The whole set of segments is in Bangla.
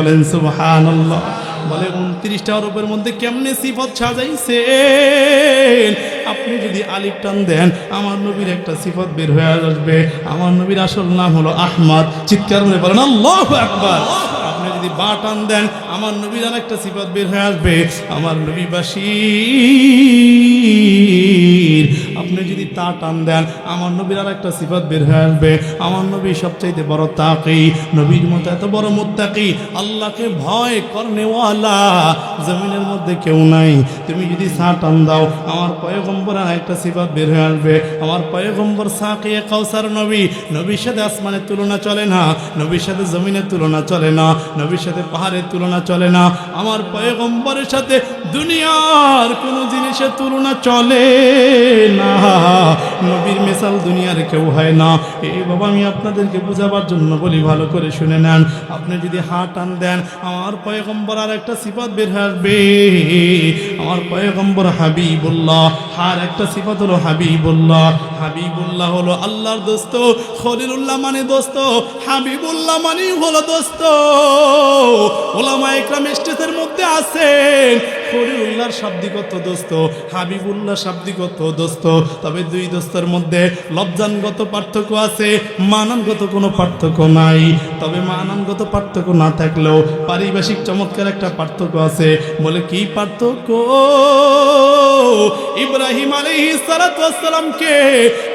বলেন সুবহানাল্লাহ। বলে 29টা হরফের মধ্যে কেমনে সিফত সাজাইছেন। আপনি যদি আলিফ টান দেন আমার নবীর একটা সিফত বের হয়ে আসবে। আমার নবীর আসল নাম হলো আহমদ। চিৎকার করে বলেন আল্লাহু আকবার। আপনি যদি বা টান দেন আমার নবীর আর একটা সিফত বের হয়ে আসবে, আমার নবী বাশীর। আপনি যদি তা টান দেন আমার নবীর আর একটা সিফত বের হয়ে আসবে, আমার নবী সবচাইতে বড় তাকী। নবীর মতো এত বড় মুত্তাকী, আল্লাহকে ভয় করনেওয়ালা জমিনের মধ্যে কেউ নাই। তুমি যদি সা টান দাও আমার পয়গম্বর আর একটা সিফত বের হয়ে আসবে। আমার পয়গম্বর সাকিয়ে কাউসার নবী। নবীর সাথে আসমানের তুলনা চলে না, নবীর সাথে জমিনের তুলনা চলে না, নবীর সাথে পাহাড়ের তুলনা চলে না। আমার পয়গম্বরের সাথে দুনিয়ার কোনো জিনিসের তুলনা চলে না। নবীর মিসাল দুনিয়ার কেউ হয় না। এই বাবা আমি আপনাদেরকে বোঝাবার জন্য বলি, ভালো করে শুনে নেন। আপনি যদি হাত টান দেন আমার পয়গম্বর আর একটা সিফত বের আসবে। আমার পয়গম্বর হাবিবুল্লাহ, আর একটা সিফত হলো হাবিবুল্লাহ। হাবিবুল্লাহ হলো আল্লাহর দোস্ত, খলিলুল্লাহ মানে দোস্ত, হাবিবুল্লাহ মানে হলো দোস্ত। ওলামায়ে ইকরাম স্টেজের মধ্যে আছেন, খলিলুল্লাহর শাব্দিক অর্থ দোস্ত, হাবিবুল্লাহ শাব্দিক অর্থ দোস্ত। তবে দুই দোস্তের মধ্যে লব্জানগত পার্থক্য আছে, মানানগত কোনো পার্থক্য নাই। তবে মানানগত পার্থক্য না থাকলেও পারিভাষিক চমৎকার একটা পার্থক্য আছে। বলে কি পার্থক্য? ইব্রাহিম আলাইহিস সালাতু ওয়াস সালামকে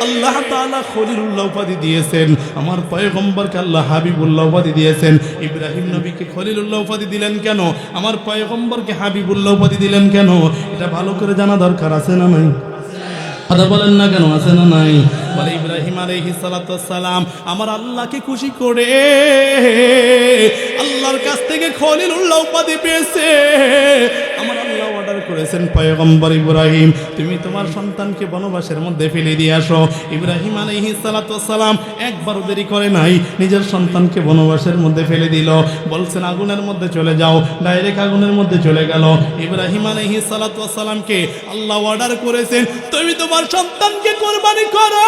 আল্লাহ তাআলা খলিলুল্লাহ উপাধি দিয়েছেন, আমার পয়গম্বরকে আল্লাহ হাবিবুল্লাহ উপাধি দিয়েছেন। ইব্রাহিম নবীকে খলিলুল্লাহ উপাধি দিলেন কেন? আমার পয়গম্বরকে হাবিবুল্লাহ উপাধি দিলেন কেন? এটা ভালো করে জানা দরকার আছে না নাই? কথা বলেন না কেন, আছে না নাই? বলে ইব্রাহিম আলাইহিস সালাতু ওয়াস সালাম আমার আল্লাহকে খুশি করে আল্লাহর কাছ থেকে খলিলুল্লাহ উপাধি পেয়েছে। আমার আল্লাহ অর্ডার করেছেন, পয়গম্বর ইব্রাহিম তুমি তোমার সন্তানকে বনবাসের মধ্যে ফেলে দিয়ে আসো। ইব্রাহিম আলাইহিস সালাতু ওয়াস সালাম একবারও দেরি করে নাই, নিজের সন্তানকে বনবাসের মধ্যে ফেলে দিল। বলছেন আগুনের মধ্যে চলে যাও, ডাইরেক্ট আগুনের মধ্যে চলে গেল। ইব্রাহিম আলাইহিস সালাতু ওয়াস সালামকে আল্লাহ অর্ডার করেছেন তুমি তোমার সন্তানকে কুরবানি করো।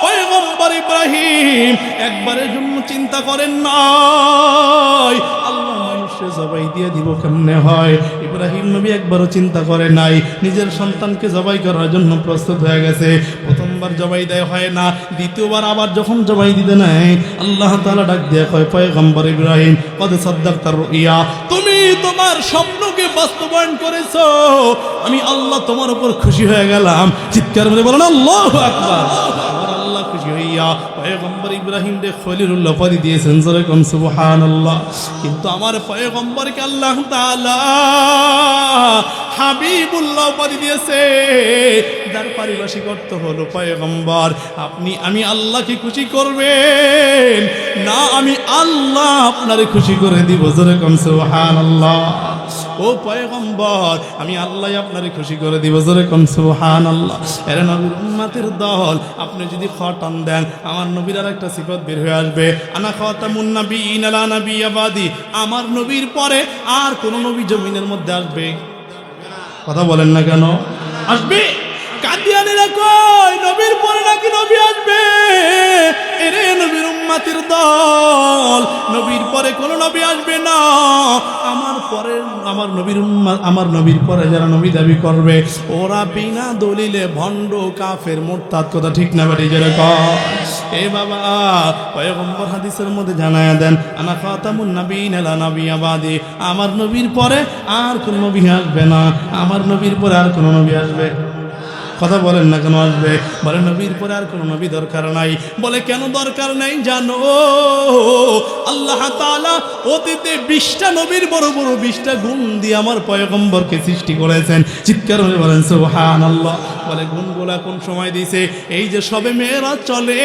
পয়গম্বর ইব্রাহিম একবারের জন্য চিন্তা করেন নাই আল্লাহ মানুষকে জবাই দিয়ে দিব কেমনে হয়। ইব্রাহিম নবী একবারও চিন্তা করে নাই, নিজের সন্তানকে জবাই করার জন্য প্রস্তুত হয়ে গেছে। প্রথমবার জবাই দেয় হয় না, দ্বিতীয়বার আবার যখন জবাই দিতে নেয় আল্লাহ তাআলা ডাক দিয়ে কয় পয়গম্বর ইব্রাহিম কদ সাদ্দাকতার রুইয়া, তুমি তোমার স্বপ্নকে বাস্তবায়ন করেছো, আমি আল্লাহ তোমার উপর খুশি হয়ে গেলাম। চিৎকার করে বলেন আল্লাহু আকবার। আল্লাহ খুশি হইয়া পয়গম্বর ইব্রাহিম রে খলিলুল্লাহ উপাধি দিয়েছেন, জোরে কোন সুবহানাল্লাহ। কিন্তু আমার পয়গম্বরকে আল্লাহ তাআলা হাবিবুল্লাহ উপাধি দিয়েছে, যার পারিভাষিক অর্থ হলো পয়গম্বর। আপনি আমি আল্লাহকে খুশি করবেন না, আমি আল্লাহ আপনারে খুশি করে দিব, জোরে কোন সুবহানাল্লাহ। ও পয়গম্বর আমি আল্লাহ আপনারে খুশি করে দিব, জোরে কোন সুবহানাল্লাহ। এর নবীর উম্মতের দল, আপনি যদি খটান দেন আমার নবীর আর একটা সিফত বের হয়ে আসবে, আনা খাতামুন নবিয়্যিন লা নাবিয়্যা বাদি। আমার নবীর পরে আর কোন নবী জমিনের মধ্যে আসবে? কথা বলেন না কেন? আসবে? কাদিয়ানীরা কয় নবীর পরে নাকি নবী আসবে। এরে নবীর উম্মতের দল, নবীর পরে কোন নবী আসবে না। আমার পরে আমার নবীর উম্মত, আমার নবীর পরে যারা নবী দাবি করবে ওরা বিনা দলিলে ভণ্ড, কাফের, মুরতাদ। কথা ঠিক না বাড়ি যারা কয় এ বাবা। পয়গম্বর হাদিসের মধ্যে জানায়া দেন আনা খাতামুন নবিয়্যিন লা নাবিয়্যা বাদি, আমার নবীর পরে আর কোন নবী আসবে না। আমার নবীর পরে আর কোন নবী আসবে? কথা বলেন না কেন আসবে? বলে নবীর পরে আর কোনো নবী দরকার নাই। বলে কেন দরকার নাই জানো? আল্লাহ তাআলা অতীতে 20টা নবীর বড় বড় 20টা গুণ দিয়ে আমার পয়গম্বরকে সৃষ্টি করেছেন। চিৎকার করে বলেন সুবহানাল্লাহ। বলে গুণগুলা কোন সময় দিয়েছে? এই যে সবে মেরাজ চলে,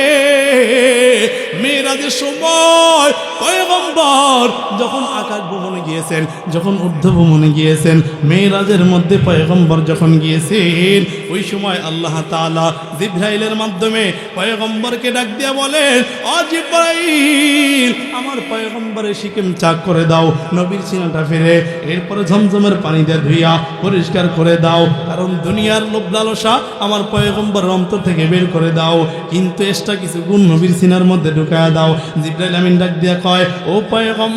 মেরাজের সময় পয়গম্বর যখন আকাশ ভ্রমণে গিয়েছেন, যখন ঊর্ধ্ব ভ্রমণে গিয়েছেন, মেরাজের মধ্যে পয়গম্বর যখন গিয়েছেন ওই সময় আল্লাহ তাআলা জিবরাইলের মাধ্যমে পয়গম্বরকে ডাক দিয়ে বলেন ও জিবরাইল আমার পয়গম্বরের শিকেম চাক করে দাও, নবীর সিনাটা ফিরে এরপরে ঝমঝমের পানি দিয়ে ধুইয়া পরিষ্কার করে দাও, কারণ দুনিয়ার লোভ লালসা আমার পয়গম্বরের অন্তর থেকে বের করে দাও, কিন্তু এক্সট্রা কিছু গুণ নবীর সিনার মধ্যে ঢুকায়া দাও। জিবরাইল আমিন ডাক দিয়ে কয় ও পয়গম্বর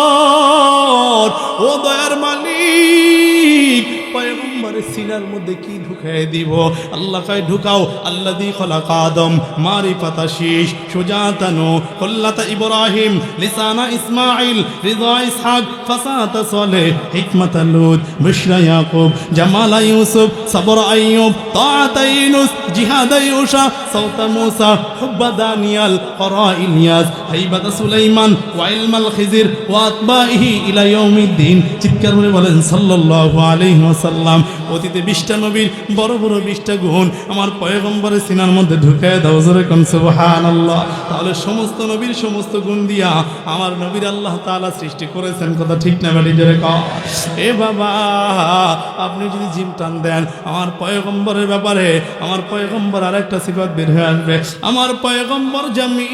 পয়গম্বর, ও দয়ার মালিক, পয়গম্বরের সিনার মধ্যে কি ঢুকায় দিব? আল্লাহ কয় ঢুকাও, আল্লাযী খালাকা আদম মারিফাতা শীশ সুজাতানু কুল্লাতা ইব্রাহিম লিসানা ইসমাঈল রিদা ইসহাক ফাসাতা সালেহ হিকমাতা লূত বুশরা ইয়াকুব জামালা ইউসুফ সাবরা আইয়ুব তাআতা ইউনুস জিহাদা ইউশা সাওতা মূসা হুব্বা দানিয়াল করা ইলিয়াস হাইবাতা সুলাইমান ওয়া ইলমাল খিজির ওয়া আতবাইহি ইলা ইয়াউমিদ্দিন। চিৎকার করে বলেন সাল্লাল্লাহু আলাইহি ওয়াসাল্লাম। অতীতে 20টা নবীর বড় বড় 20টা গুণ আমার পয়গম্বরের সিনার মধ্যে ঢুকায় দাও, জোরে কোন সুবহানাল্লাহ। তাহলে সমস্ত নবীর সমস্ত গুণ দিয়া আমার নবীর আল্লাহ তাআলা সৃষ্টি করেছেন, কথা ঠিক না বেটি? জোরে কও। এ বাবা, আপনি যদি জিম টান দেন আমার পয়গম্বরের ব্যাপারে, আমার পয়গম্বর আরেকটা সিফাত বের হয়ে আসবে। আমার পয়গম্বর জামিল,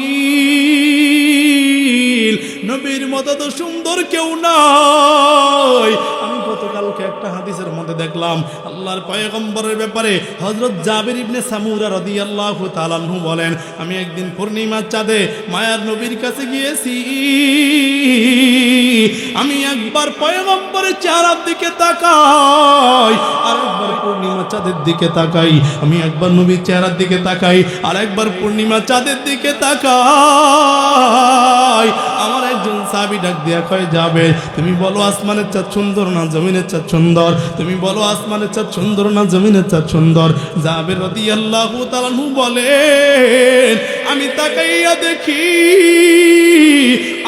নবীর মতো তো সুন্দর কেউ নাই। আমি গতকালকে একটা হাদিসের মধ্যে দেখলাম আল্লাহর পয়গম্বরের ব্যাপারে হযরত জাবির ইবনে সামুরা রাদিয়াল্লাহু তাআলা আনহু বলেন, আমি একদিন পূর্ণিমার চাঁদে মায়ার নবীর কাছে গিয়েছি। আমি একবার পয়গম্বরের চেহারার দিকে তাকাই, আরেকবার পূর্ণিমা চাঁদের দিকে তাকাই। আমি একবার নবীর চেহারার দিকে তাকাই, আরেকবার পূর্ণিমা চাঁদের দিকে তাকাই। আমার একজন সাহাবী ডাক দিয়া কয়, যাবে তুমি বলো আসমানের চাঁদ সুন্দর না জমিনের চাঁদ সুন্দর? তুমি বলো আসমানের চাঁদ সুন্দর না জমিনের চাঁদ সুন্দর? যাবে রাদিয়াল্লাহু তাআলা আনহু বলেন, আমি তাকাইয়া দেখি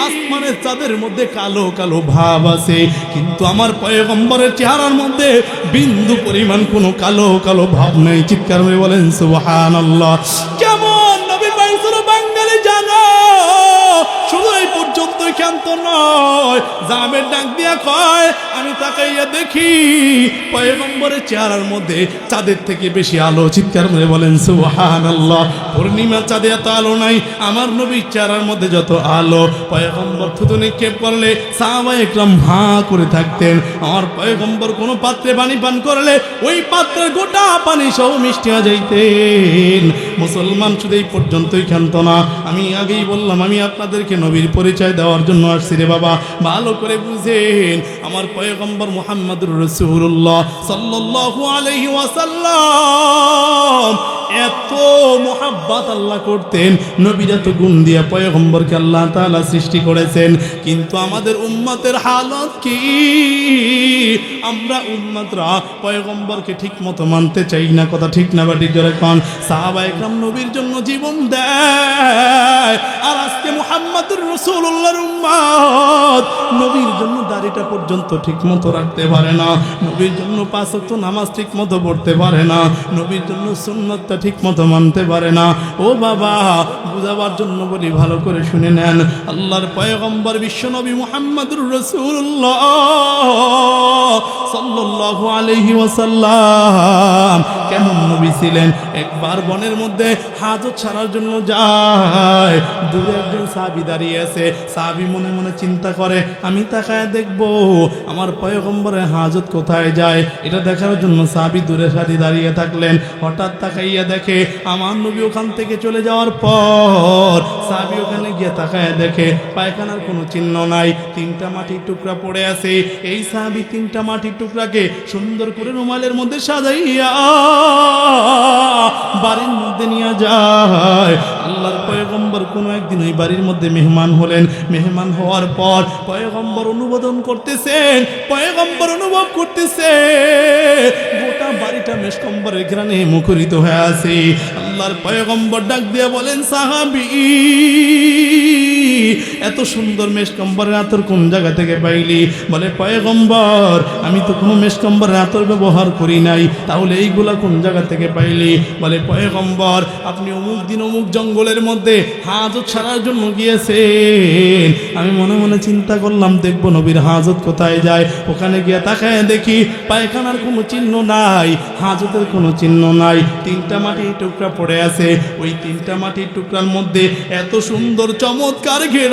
আসমানের চাঁদের মধ্যে কালো কালো ভাব আছে, কিন্তু আমার পয়গম্বরের চেহারার মধ্যে বিন্দু পরিমাণ কোনো কালো কালো ভাব নেই। চিৎকার করে বলেন সুবহানাল্লাহ। কেমন নবী পাইছিল বাঙালি জানো? শুধু এই পর্যন্তই ক্ষান্ত নয়, জাবের ডাক দিয়া কয়, আমি তাকাইয়া দেখি পয়গম্বরের চেহারার মধ্যে চাঁদের থেকে বেশি আলো। চিৎকার করে বলেন সুবহানাল্লাহ। পূর্ণিমা চাঁদে এত আলো নাই, আমার নবীর চেহারার মধ্যে যত আলো। পয়গম্বর থুতু নিক্ষেপ করলে সাহাবায়ে কেরাম হাঁ করে থাকতেন। আমার পয়গম্বর কোনো পাত্রে পানি পান করলে ওই পাত্রের গোটা পানি সহ মিষ্টি হয়ে যাইতেন। মুসলমান শুধু এই পর্যন্তই ক্ষান্ত না। আমি আগেই বললাম, আমি আপনাদেরকে নবীর পরিচয় দেওয়ার জন্য আসছি রে বাবা, ভালো করে বুঝেন। আমার পয়গম্বর মুহাম্মদুর রাসূলুল্লাহ সাল্লাল্লাহু আলাইহি ওয়াসাল্লাম এত মুহাব্বত আল্লাহ করতেন, নবীর এত গুণ দিয়া পয়গম্বরকে আল্লাহ তাআলা সৃষ্টি করেছেন। কিন্তু আমাদের উম্মতের হালত কি? আমরা উম্মতরা পয়গম্বরকে ঠিক মতো মানতে চাই না, কথা ঠিক না বাটি? জোরে কোন। সাহাবায়ে কেরাম নবীর জন্য জীবন দেয়, আর আজকে মুহাম্মদুর রাসূলুল্লাহর উম্মত নবীর জন্য দাড়িটা পর্যন্ত ঠিক মতো রাখতে পারে না, নবীর জন্য 5 ওয়াক্ত নামাজ ঠিক মতো পড়তে পারে না, নবীর জন্য সুন্নাতটা ঠিক মতো মানতে পারে না। ও বাবা, বুঝাবার জন্য বলি, ভালো করে শুনে নেন। আল্লাহর পয়গম্বর বিশ্ব নবী মুহাম্মদুর রাসূলুল্লাহ সাল্লাল্লাহু আলাইহি ওয়াসাল্লাম কেমন নবী ছিলেন? একবার বনের মধ্যে হাজত ছাড়ার জন্য যায়, দূরে একজন সাহাবী দাঁড়িয়ে আছে। সাহাবী মনে মনে চিন্তা করে, আমি তাকায় দেখবো আমার পয়গম্বরের হাজত কোথায় যায়। এটা দেখার জন্য সাহাবী দূরে দাঁড়িয়ে থাকলেন। হঠাৎ তাকাইয়া দেখে আমার নবী ওখান থেকে চলে যাওয়ার পর সাহাবী ওখানে গিয়ে তাকায় দেখে পায়খানার কোনো চিহ্ন নাই, 3টা মাটির টুকরা পড়ে আছে। এই সাহাবী 3টা মাটির টুকরাকে সুন্দর করে রুমালের মধ্যে সাজাইয়া বাড়ির মধ্যে নিয়ে যায়। আল্লাহর পয়গম্বর কোনো একদিন ওই বাড়ির মধ্যে মেহমান হলেন। মেহমান হওয়ার পর পয়গম্বর অনুমোদন করতেছেন, পয়গম্বর অনুভব করতেছে গোটা বাড়িটা মেশকম্বরের ঘ্রাণে মুখরিত হয়ে আছে। আল্লাহর পয়গম্বর ডাক দিয়া বলেন, সাহাবী এত সুন্দর মেশকম্বরের আতর কোন জায়গা থেকে পাইলি? বলে, পয়গম্বর আমি তো কোনো মেশকম্বরের আতর ব্যবহার করি নাই। তাহলে এইগুলা কোন জায়গা থেকে পাইলি? বলে, পয়গম্বর আপনি অমুক দিন অমুক জঙ্গলের মধ্যে হাজত ছাড়ার জন্য গিয়েছেন। আমি মনে মনে চিন্তা করলাম, দেখবো নবীর হাজত কোথায় যায়। ওখানে গিয়ে তাকায় দেখি পায়খানার কোনো চিহ্ন নাই, হাজতের কোনো চিহ্ন নাই, 3টা মাটির টুকরা পড়ে আছে। ওই 3টা মাটির টুকরার মধ্যে এত সুন্দর চমৎকার ঘেরান।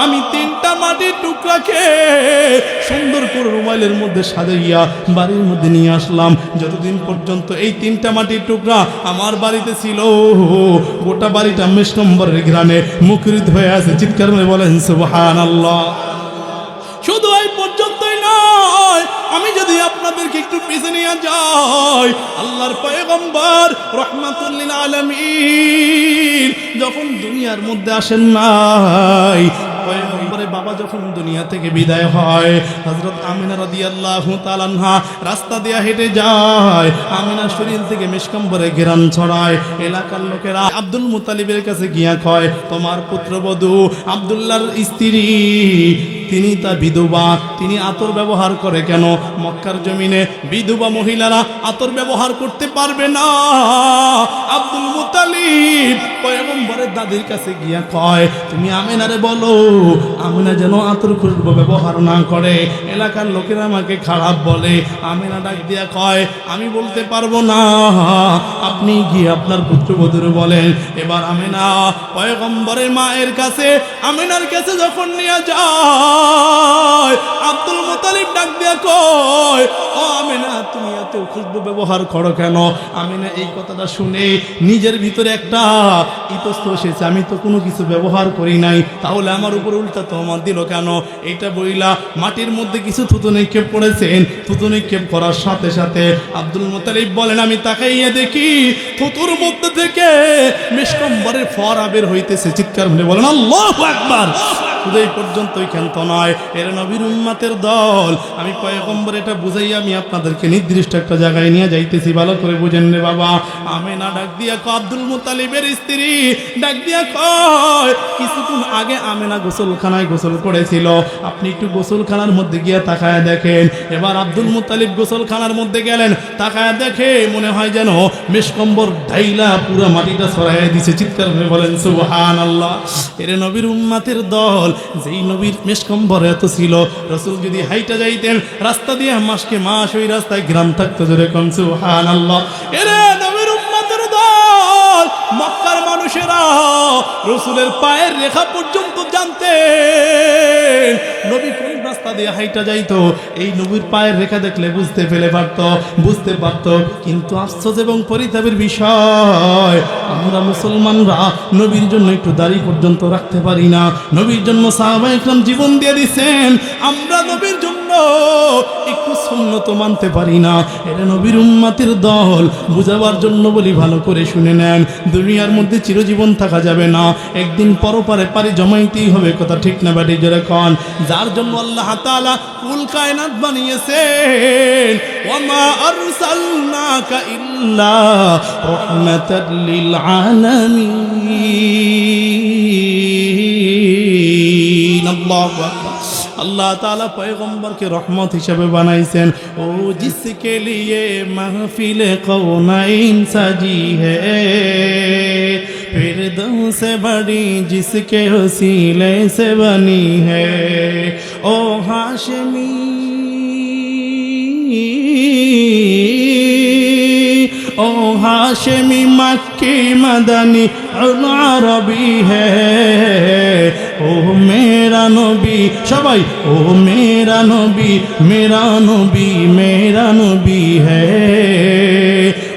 আমি 3টা মাটির টুকরাকে সুন্দর করে রুমালের মধ্যে সাজাইয়া বাড়ির মধ্যে নিয়ে আসলাম। যতদিন পর্যন্ত এই 3টা মাটির টুকরা আমার বাড়িতে ছিল, গোটা বাড়িটা মেশকম্বরের ঘ্রাণে মুখরিত হয়ে আছে। চিৎকার করে বলেন সুবহানাল্লাহ। শুধু এই পর্যন্তই নয়, আমি যদি আপনাদেরকে একটু পিছনে নিয়ে যাই, আল্লাহর পয়গম্বর রাহমাতুল লিল আলামিন যখন দুনিয়ার মধ্যে আসেন নাই, পয়গম্বরের বাবা যখন দুনিয়া থেকে বিদায় হয়, হযরত আমিনা রাদিয়াল্লাহু তাআলা আনহা রাস্তা দিয়ে হেঁটে যায়। আমিনার শরীর থেকে মেশকম্বরে ঘেরান ছড়ায়। এলাকার লোকেরা আব্দুল মুত্তালিবের কাছে গিয়া কয়, তোমার পুত্রবধূ আব্দুল্লাহর স্ত্রী তিনি তা বিধবা, তিনি আতর ব্যবহার করে কেন? মক্কার জমিনে বিধবা মহিলারা আতর ব্যবহার করতে পারবে না। আব্দুল মুত্তালিব পয়গম্বরের দাদির কাছে গিয়া কয়, তুমি আমিনারে বলো আমিনা যেন আতর খুশবু ব্যবহার না করে, এলাকার লোকেরা আমাকে খারাপ বলে। আমিনা ডাক দিয়া কয়, আমি বলতে পারবো না, আপনি গিয়ে আপনার পুত্রবধূর বলেন। এবার আমিনা পয়গম্বরের মায়ের কাছে, আমিনার কাছে যখন নিয়ে যায়, আব্দুল মুত্তালিব ডাক দিয়া কয়, ও আমিনা তুমি এত খুশবু ব্যবহার করো কেন? আমিনা এই কথাটা শুনে নিজের ভিতরে একটা ইতস্তত এসেছে, আমি তো কোনো কিছু ব্যবহার করি নাই, তাহলে আমার উপর উল্টা তোমার দিল কেন? এটা বইলা মাটির মধ্যে কিছু থুতু নিক্ষেপ করেছেন। থুতু নিক্ষেপ করার সাথে সাথে আব্দুল মুত্তালিব বলেন, আমি তাকাইয়া দেখি থুতুর মধ্যে থেকে মেশকম্বরের ফোয়ারা বের হইতেছে। চিৎকার করে বলেন আল্লাহু আকবার। শুধু এই পর্যন্তই ক্ষান্ত নয়, এর নবীর উম্মতের দল। আমি পয়গম্বর এটা বুঝাই আমি আপনাদেরকে নির্দিষ্ট একটা জায়গায় নিয়ে যাইতেছি, ভালো করে বুঝেন রে বাবা। আমিনা ডাক দিয়া কয়, আব্দুল মুত্তালিবের স্ত্রী ডাক দিয়া কয়, কিছুক্ষণ আগে আমিনা গোসলখানায় গোসল করেছিল, আপনি একটু গোসলখানার মধ্যে গিয়ে তাকায় দেখেন। এবার আব্দুল মুত্তালিব গোসলখানার মধ্যে গেলেন, তাকায় দেখে মনে হয় যেন মেশকম্বর ঢাইলা পুরো মাটিটা ছড়াইয়া দিছে। চিৎকার করে বলেন সুবহানাল্লাহ। এর নবীর উম্মতের দল, যেই নবীর মেশকম্বর এত ছিল, রাসূল যদি হাইটা যাইতেন রাস্তা দিয়ে মাসকে মাস ওই রাস্তায় গ্রাম থাকতো। জোরে কোন সুবহানাল্লাহ। এর নবীর উম্মতের দল, মক্কার মানুষেরা রাসূলের পায়ের রেখা পর্যন্ত জানতেন নবী কোন রাস্তা দিয়ে হাইটা যাইতো। এই নবীর পায়ের রেখা দেখলে বুঝতে পারতো। কিন্তু আশ্চর্য এবং পরিতাপের বিষয়, আমরা মুসলমানরা নবীর জন্য একটু দাড়ি পর্যন্ত রাখতে পারি না। নবীর জন্য সাহাবায়ে কেরাম জীবন দিয়ে দিয়েছেন, আমরা নবীর জন্য একটু সুন্নত মানতে পারি না। এটা নবীর উম্মতের দল, বুঝাবার জন্য বলি, ভালো করে শুনে নেন। দুনিয়ার মধ্যে চিরজীবন থাকা যাবে না, একদিন পরপারে পারি জমাইতেই হবে। কথা ঠিক না বাড়ি জোরে কন। যার জন্য আল্লাহ তাআলা কুল কায়নাত বানিয়েছেন, ওয়ামা আরসালনাকা ইল্লা রাহমাতাল লিল আলামিন। আল্লাহু আকবার। अल्लाह ताला पैगम्बर के रहमत हिसाब बनाइसेन। ओ जिसके लिए महफिल कौनाइन सजी है, फिरदौस से बड़ी जिसके वसीले से बनी है। ओ हाशमी ओ हाशमी मक्की मदनी अरबी है। ओ मेरा नबी सबाई, ओ मेरा नबी मेरा नबी मेरा नबी है।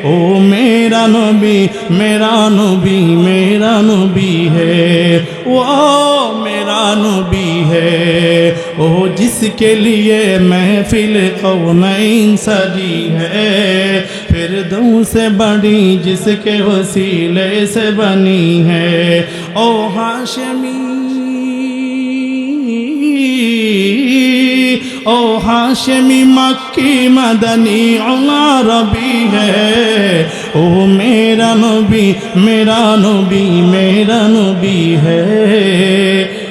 ओ मेरा नबी मेरा नबी मेरा नबी है। वो मेरा नबी है, ओ जिसके लिए महफिल कौनैन सजी है। फिरदौस से बड़ी जिसके वसीले से बनी है। ओ हाशमी ओ हाशमी मक्की मदनी अरबी है। ओ मेरा नबी मेरा नबी मेरा नबी है।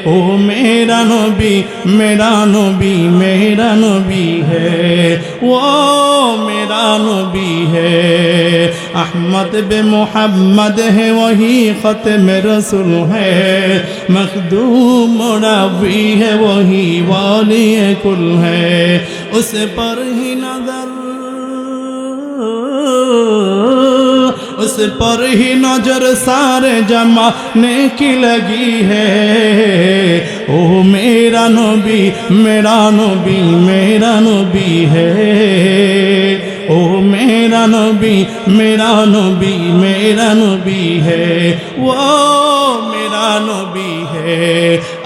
ओ मेरा नबी मेरा नबी मेरा नबी है। वो मेरा नबी है। अहमद बे मोहम्मद है, वही ख़त्म रसूल है। मखदूम रबी है, वही वाली कुल है। उस पर ही नजर उस पर ही नजर सारे जमाने की लगी है। ओ मेरा नबी मेरा नबी मेरा नबी है ओ मेरा नबी मेरा नबी मेरा नबी है वो मेरा नबी है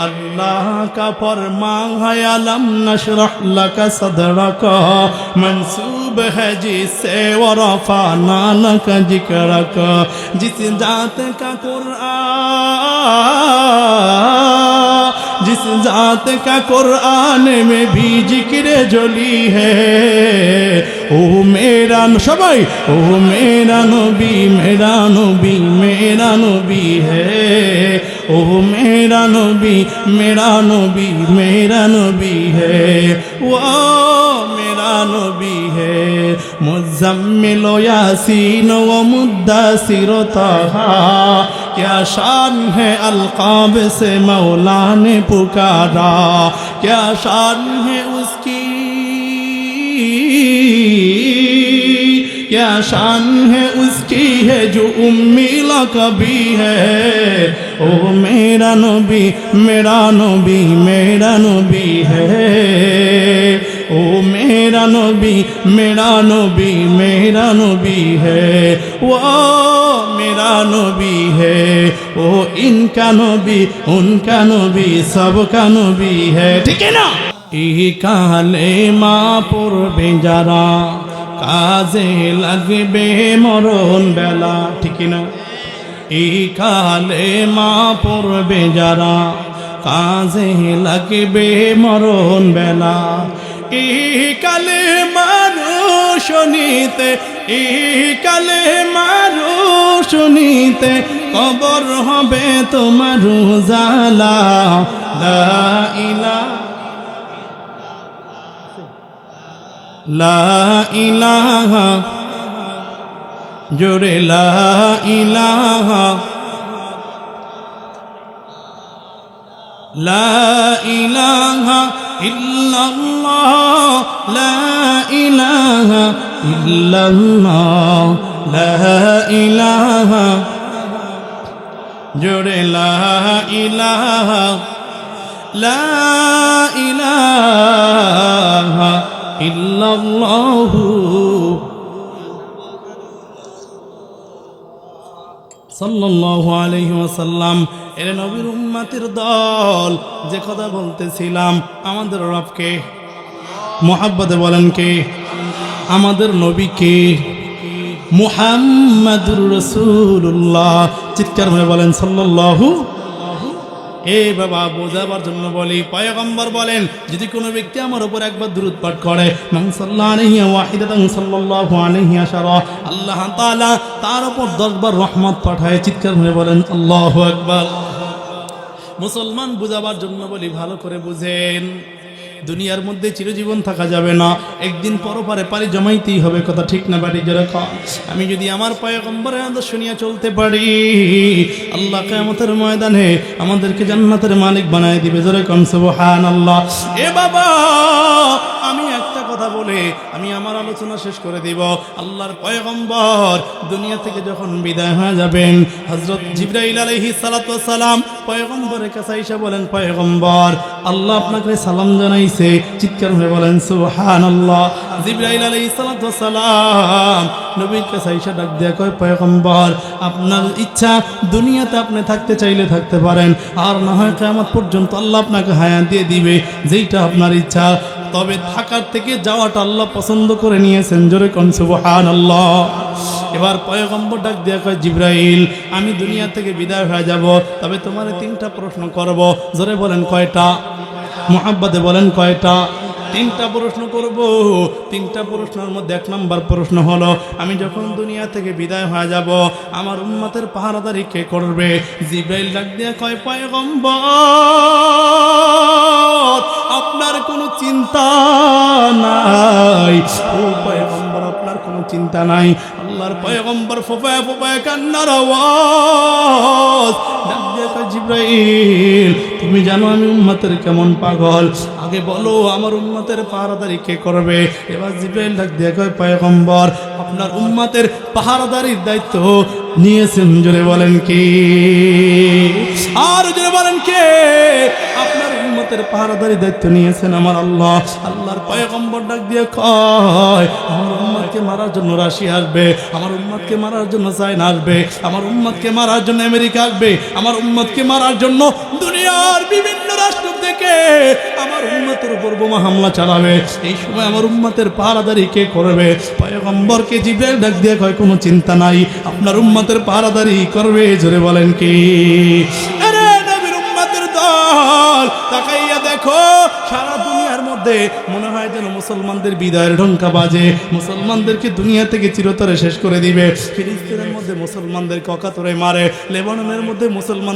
अल्लाह का फरमान है अलम नशरह लका सदरका मंसूब है जिससे वरफाना लका जिक्रका जिस जात का कुरान जिस जात का कुरान में भी जिक्र जली है ओ मेरा सबाई ओ मेरा नबी मेरा नबी मेरा नबी है ओ मेरा नबी मेरा नबी मेरा नबी है वो मेरा नबी है मुज़म्मिल यासीन व मुद्दसिर ताहा क्या शान है अलकाब से मौला ने पुकारा क्या शान है उसकी क्या शान है उसकी है जो उम्मी लक़बी है ओ मेरा नबी मेरा नबी मेरा नबी है ओ मेरा नबी मेरा नबी मेरा नबी है वो मेरा नबी है ओ इनका नबी उनका नबी सबका नबी है ठीक है ना এই কালে মা পড়বে যারা কাজে লাগবে মরণ বেলা ঠিক না এই কালে মা পড়বে যারা কাজে লাগবে মরণ বেলা এই কালে মানুষ নিতে এই কালে মানুষ নিতে কবর হবে তোমার উজালা লা ইলাহা লা ইলাহা জোরে লা ইলাহা লা ইলাহা ইল্লাল্লাহ লা ইলাহা ইল্লাল্লাহ লা ইলাহা জোরে লা ইলাহা লা ইলাহা ইল্লাল্লাহু সাল্লাল্লাহু আলাইহি ওয়াসাল্লাম এর নবীর উম্মতের দল যে কথা বলতেছিলাম আমাদের রবকে মুহাব্বতে বলেন কে আমাদের নবীকে মুহাম্মাদুর রাসূলুল্লাহ চিৎকার করে বলেন সাল্লাল্লাহু এ বাবা বোঝাবার জন্য বলি পয়গম্বর বলেন যদি কোনো ব্যক্তি আমার উপর একবার দুরূদ পাঠ করে মান সাল্লাল্লাহু আলাইহি ওয়াহিদাতান সাল্লাল্লাহু আলাইহি আশারা আল্লাহ তাআলা তার উপর 10 বার রহমত পাঠায় চিৎকার করে বলেন আল্লাহু আকবার মুসলমান বোঝাবার জন্য বলি ভালো করে বুঝেন দুনিয়ার মধ্যে চিরজীবন থাকা যাবে না একদিন পরপারে পারি জমাইতেই হবে কথা ঠিক না বাড়ি যেরকম আমি যদি আমার পয়গম্বরের আদর্শ নিয়ে চলতে পারি আল্লাহ কিয়ামতের ময়দানে আমাদেরকে জান্নাতের মালিক বানায় দিবে যেরকম সুবহানাল্লাহ এ বাবা আমি একটা কথা বলে আমি আমার আলোচনা শেষ করে দিব আল্লাহর পয়গম্বর দুনিয়া থেকে যখন বিদায় হয়ে যাবেন হযরত জিবরাইল আলাইহিস সালাতু ওয়াস সালাম পয়গম্বরের কাছে এসে বলেন পয়গম্বর আল্লাহ আপনাকে সালাম জানাইছে চিৎকার করে বলেন সুবহানাল্লাহ জিবরাইল আলাইহিস সালাতু ওয়াস সালাম নবীর কাছে এসে ডাক দেয়া কয় পয়গম্বর আপনার ইচ্ছা দুনিয়াতে আপনি থাকতে চাইলে থাকতে পারেন আর না হয় কিয়ামত পর্যন্ত আল্লাহ আপনাকে হায়াত দিয়ে দিবে যেটা আপনার ইচ্ছা তবে থাকার থেকে যাওয়াটা আল্লাহ পছন্দ করে নিয়েছেন জোরে কোন সুবহানাল্লাহ এবার পয়গম্বর ডাক দেয়া কয় জিবরাইল আমি দুনিয়া থেকে বিদায় হয়ে যাব তবে তোমারে 3টা প্রশ্ন করব জোরে বলেন কয়টা মুহাব্বতে বলেন কয়টা 3টা প্রশ্ন করব 3টা প্রশ্নের মধ্যে 1 নম্বর প্রশ্ন হলো আমি যখন দুনিয়া থেকে বিদায় হয়ে যাব আমার উম্মতের পাহারাদারি কে করবে জিবরাইল ডাক দেয়া কয় পয়গম্বর আপনার কোনো চিন্তা নাই ও পয়গম্বর আপনার কোনো চিন্তা নাই আল্লাহর পয়গম্বর ফোফায় ফোফায় কান্নার আওয়াজ ডাক দেয়া কয় জিবরাইল তুমি জানো আমি উম্মতের কেমন পাগল আগে বলো আমার উম্মতের পাহারাদারি কে করবে এবার জিবরাইল ডাক দেয়া কয় পয়গম্বর আপনার উম্মতের পাহারাদারির দায়িত্ব নিয়েছেন, জোরে বলেন কি? আর জোরে বলেন কে? আপনার উম্মতের পাহারাদারি দায়িত্ব নিয়েছেন আমার আল্লাহ। আল্লাহর পয়গম্বর ডাক দিয়ে কয়, আমার উম্মতকে মারার জন্য রাশিয়া আসবে, আমার উম্মতকে মারার জন্য চায়না আসবে, আমার উম্মতকে মারার জন্য আমেরিকা আসবে, আমার উম্মতকে মারার জন্য দুনিয়ার বিভিন্ন রাষ্ট্র থেকে আমার উম্মতের উপর বোমা হামলা চালাবে। এই সময় আমার উম্মতের পাহারাদারি কে করবে? পয়গম্বরকে জিবরাইল ডাক দিয়ে কয়, কোনো চিন্তা নাই, আপনার উম্মতের পাহারাদারি করবে, জোরে বলেন কি? আরে নবীর উম্মতের দল, তাকাইয়া দেখো সারা দুনিয়ার মধ্যে মনে হয় যেন মুসলমানদের বিদায়ের ঢঙ্কা বাজে, মুসলমানদেরকে দুনিয়া থেকে চিরতরে শেষ করে দিবে। ফিলিস্তিনের মধ্যে মুসলমানদেরকে অকাতরে মারে, লেবাননের মধ্যে মুসলমান